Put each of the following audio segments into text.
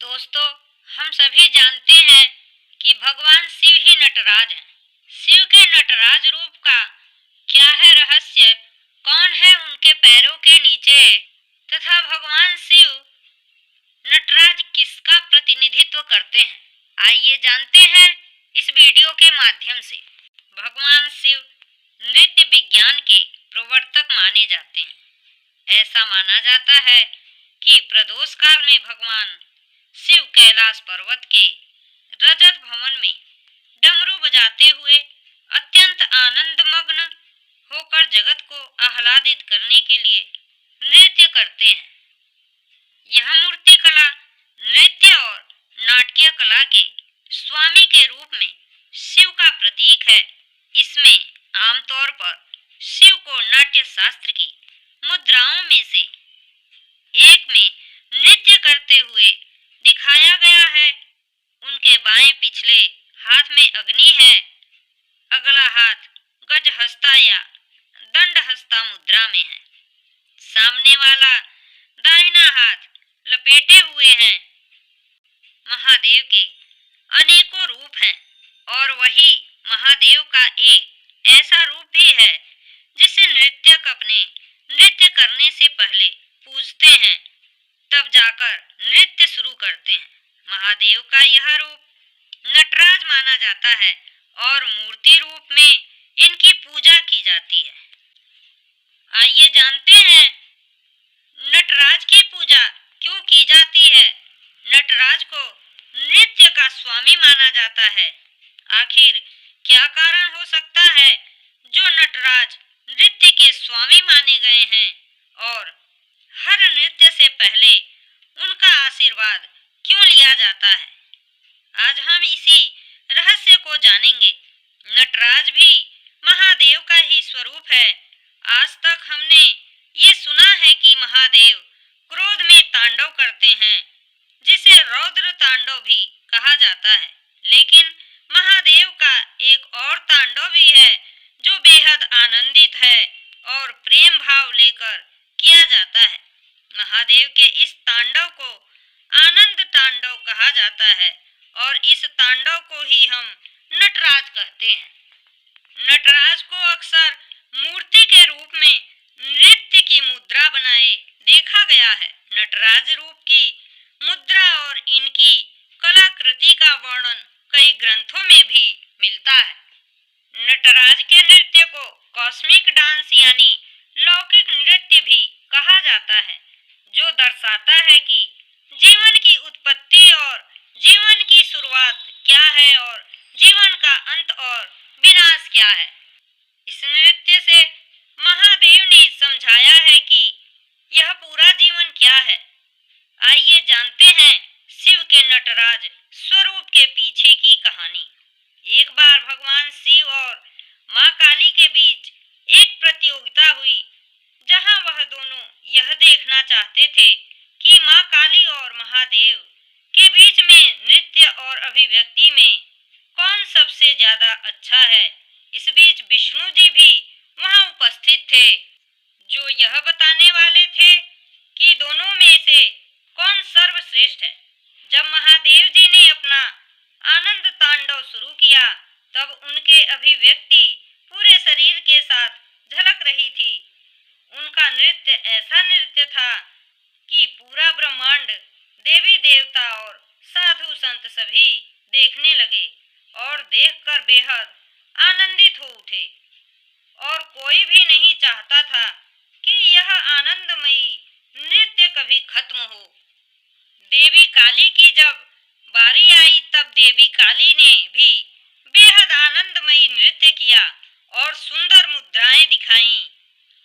दोस्तों, हम सभी जानते हैं कि भगवान शिव ही नटराज हैं। शिव के नटराज रूप का क्या है रहस्य, कौन है उनके पैरों के नीचे तथा भगवान शिव नटराज किसका प्रतिनिधित्व करते हैं, आइए जानते हैं इस वीडियो के माध्यम से। भगवान शिव नृत्य विज्ञान के प्रवर्तक माने जाते हैं। ऐसा माना जाता है कि प्रदोष काल में भगवान शिव कैलाश पर्वत के रजत भवन में डमरू बजाते हुए अत्यंत आनंदमग्न होकर जगत को आह्लादित करने के लिए नृत्य करते हैं। यह मूर्ति कला, नृत्य और नाट्य कला के स्वामी के रूप में शिव का प्रतीक है। इसमें आमतौर पर शिव को नाट्य शास्त्र की मुद्राओं में से एक में नृत्य करते हुए दिखाया गया है। उनके बाएं पिछले हाथ में अग्नि है, अगला हाथ गजहस्ता या दंडहस्ता मुद्रा में है। सामने वाला दाहिना हाथ लपेटे हुए हैं। महादेव के अनेकों रूप हैं और वही महादेव का एक ऐसा रूप भी है जिसे नृत्यक अपने नृत्य करने से पहले पूजते हैं, तब जाकर नृत्य शुरू करते हैं। महादेव का यह रूप नटराज माना जाता है और मूर्ति रूप में इनकी पूजा की जाती है। आइए जानते हैं नटराज की पूजा क्यों की जाती है। नटराज को नृत्य का स्वामी माना जाता है। आखिर क्या कारण हो सकता है जो नटराज नृत्य के स्वामी माने गए हैं और हर नृत्य से पहले उनका आशीर्वाद क्यों लिया जाता है। आज हम इसी रहस्य को जानेंगे। नटराज भी महादेव का ही स्वरूप है। आज तक हमने ये सुना है कि महादेव क्रोध में तांडव करते हैं, जिसे रौद्र तांडव भी कहा जाता है। लेकिन महादेव का एक और तांडव भी है जो बेहद आनंदित है और प्रेम भाव लेकर किया जाता है। महादेव के इस तांडव को आनंद तांडव कहा जाता है और इस तांडव को ही हम नटराज कहते हैं। नटराज को अक्सर मूर्ति के रूप में नृत्य की मुद्रा बनाए देखा गया है। नटराज रूप की मुद्रा और इनकी कलाकृति का वर्णन कई ग्रंथों में भी मिलता है। नटराज के नृत्य को कॉस्मिक डांस यानी लौकिक नृत्य भी कहा जाता है, जो दर्शाता है कि जीवन की उत्पत्ति और जीवन की शुरुआत क्या है और जीवन का अंत और विनाश क्या है। इस नृत्य से महादेव ने समझाया है कि यह पूरा जीवन क्या है। आइए जानते हैं शिव के नटराज स्वरूप के पीछे की कहानी। एक बार भगवान शिव और माँ काली के बीच एक प्रतियोगिता हुई, जहां वह दोनों यह देखना चाहते थे कि माँ काली और महादेव के बीच में नृत्य और अभिव्यक्ति में कौन सबसे ज्यादा अच्छा है। इस बीच विष्णु जी भी वहां उपस्थित थे, जो यह बताने वाले थे कि दोनों में से कौन सर्वश्रेष्ठ है। जब महादेव जी ने अपना आनंद तांडव शुरू किया, तब उनके अभिव्यक्ति पूरे शरीर के साथ झलक रही थी। उनका नृत्य ऐसा नृत्य था कि पूरा ब्रह्मांड, देवी देवता और साधु संत सभी देखने लगे और देखकर बेहद आनंदित हो उठे, और कोई भी नहीं चाहता था कि यह आनंदमयी नृत्य कभी खत्म हो। देवी काली की जब बारी आई, तब देवी काली ने भी बेहद आनंदमयी नृत्य किया और सुंदर मुद्राएं दिखाईं,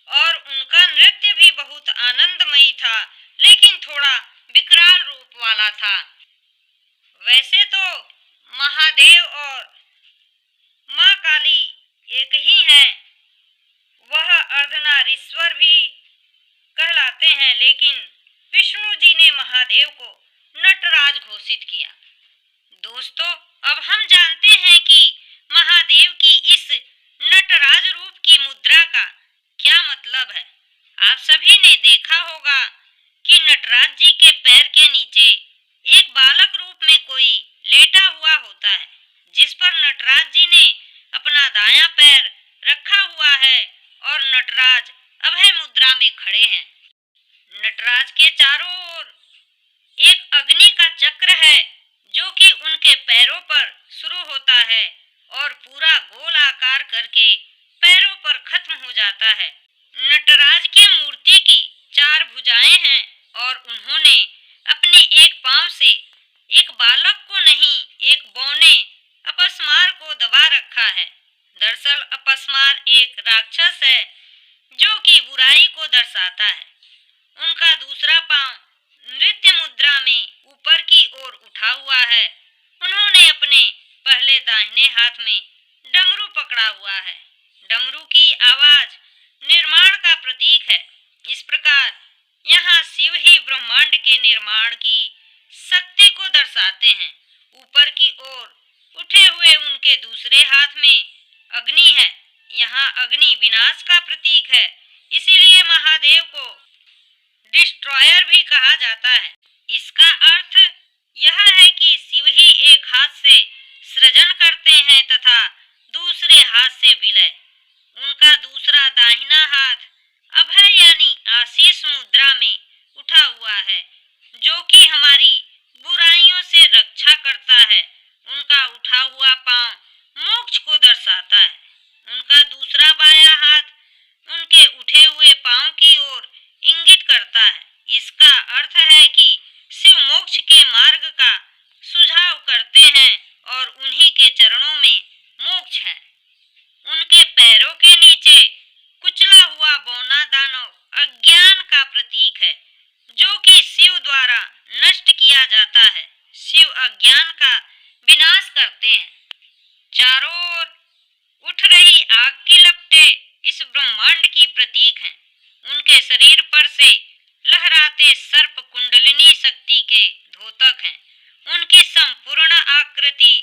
और उनका नृत्य भी बहुत आनंदमयी था, लेकिन थोड़ा विकराल रूप वाला था। वैसे तो महादेव और माँ काली एक ही हैं, वह अर्धनारीश्वर भी कहलाते हैं, लेकिन विष्णु जी ने महादेव को नटराज घोषित किया। दोस्तों, अब हम जानते हैं कि महादेव की इस नटराज रूप की मुद्रा का क्या मतलब है। आप सभी ने देखा होगा कि नटराज जी के पैर के नीचे एक बाल चक्र है जो कि उनके पैरों पर शुरू होता है और पूरा गोल आकार करके पैरों पर खत्म हो जाता है। नटराज की मूर्ति की 4 भुजाएं हैं और उन्होंने अपने एक पांव से एक बालक को नहीं, एक बौने अपस्मार को दबा रखा है। दरअसल अपस्मार एक राक्षस है जो कि बुराई को दर्शाता है। उनका दूसरा पांव नृत्य मुद्रा में ऊपर की ओर उठा हुआ है। उन्होंने अपने पहले दाहिने हाथ में डमरू पकड़ा हुआ है। डमरू की आवाज निर्माण का प्रतीक है। इस प्रकार यहाँ शिव ही ब्रह्मांड के निर्माण की शक्ति को दर्शाते हैं। ऊपर की ओर उठे हुए उनके दूसरे हाथ में अग्नि है। यहाँ अग्नि विनाश का प्रतीक है, इसीलिए महादेव को डिस्ट्रॉयर भी कहा जाता है। इसका अर्थ यह है कि शिव ही एक हाथ से सृजन करते हैं तथा दूसरे हाथ से विलय। उनका दूसरा दाहिना हाथ अभय यानी आशीष मुद्रा में उठा हुआ है जो कि हमारी बुराइयों से रक्षा करता है। उनका उठा हुआ पांव मोक्ष को दर्शाता है। उनका दूसरा बायां हाथ उनके उठे हुए पांव की ओर इंगित करता है। इसका अर्थ है कि शिव मोक्ष के मार्ग का सुझाव करते हैं और उन्हीं के चरणों में मोक्ष है। उनके पैरों के नीचे कुचला हुआ बौना दानव अज्ञान का प्रतीक है जो कि शिव द्वारा नष्ट किया जाता है। शिव अज्ञान का विनाश करते हैं। चारों ओर उठ रही आग की लपटें इस ब्रह्मांड की प्रतीक हैं। उनके शरीर पर से लहराते सर्प कुंडलिनी शक्ति के द्योतक हैं। उनकी संपूर्ण आकृति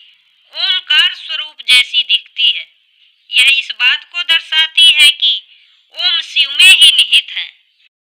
ओमकार स्वरूप जैसी दिखती